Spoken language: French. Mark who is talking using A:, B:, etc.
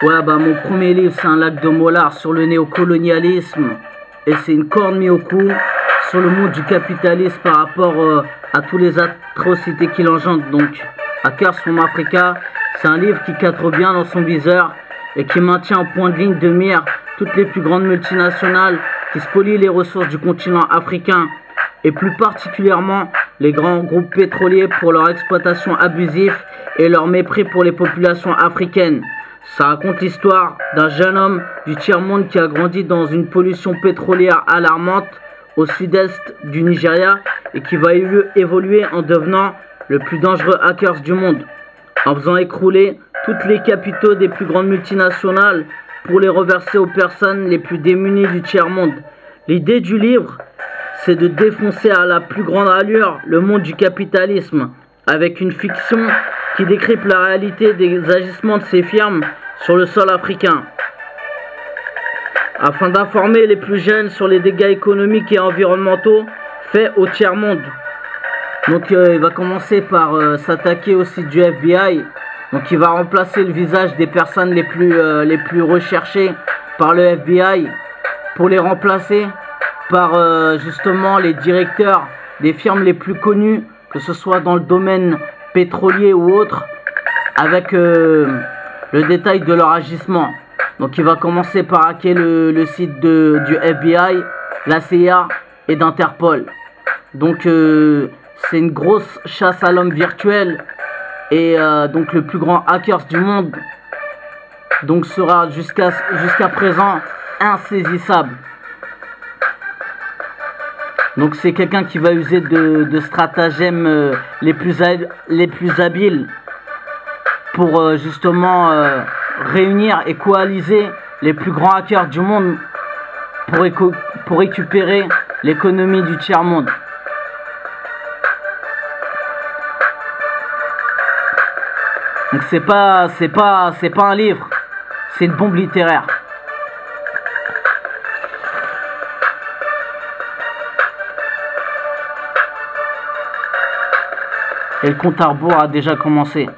A: Ouais, bah mon premier livre, c'est un lac de mollard sur le néocolonialisme. Et c'est une corne mise au cou sur le monde du capitalisme par rapport à toutes les atrocités qu'il engendre. Donc, Hackers from Africa, c'est un livre qui cadre bien dans son viseur et qui maintient en point de ligne de mire toutes les plus grandes multinationales qui spolient les ressources du continent africain et plus particulièrement les grands groupes pétroliers pour leur exploitation abusive et leur mépris pour les populations africaines. Ça raconte l'histoire d'un jeune homme du tiers-monde qui a grandi dans une pollution pétrolière alarmante au sud-est du Nigeria et qui va évoluer en devenant le plus dangereux hacker du monde, en faisant écrouler toutes les capitaux des plus grandes multinationales pour les reverser aux personnes les plus démunies du tiers-monde. L'idée du livre, c'est de défoncer à la plus grande allure le monde du capitalisme, avec une fiction qui décrypte la réalité des agissements de ces firmes sur le sol africain, afin d'informer les plus jeunes sur les dégâts économiques et environnementaux faits au tiers-monde. Donc il va commencer par s'attaquer au site du FBI. Donc il va remplacer le visage des personnes les plus recherchées par le FBI pour les remplacer par justement les directeurs des firmes les plus connues, que ce soit dans le domaine pétrolier ou autre, avec le détail de leur agissement. Donc il va commencer par hacker le site du FBI, la CIA et d'Interpol. Donc c'est une grosse chasse à l'homme virtuel. Et donc le plus grand hacker du monde donc sera jusqu'à présent insaisissable. Donc c'est quelqu'un qui va user de stratagèmes les plus habiles pour justement réunir et coaliser les plus grands hackers du monde pour récupérer l'économie du tiers-monde. Donc c'est pas un livre, c'est une bombe littéraire. Et le compte à rebours a déjà commencé.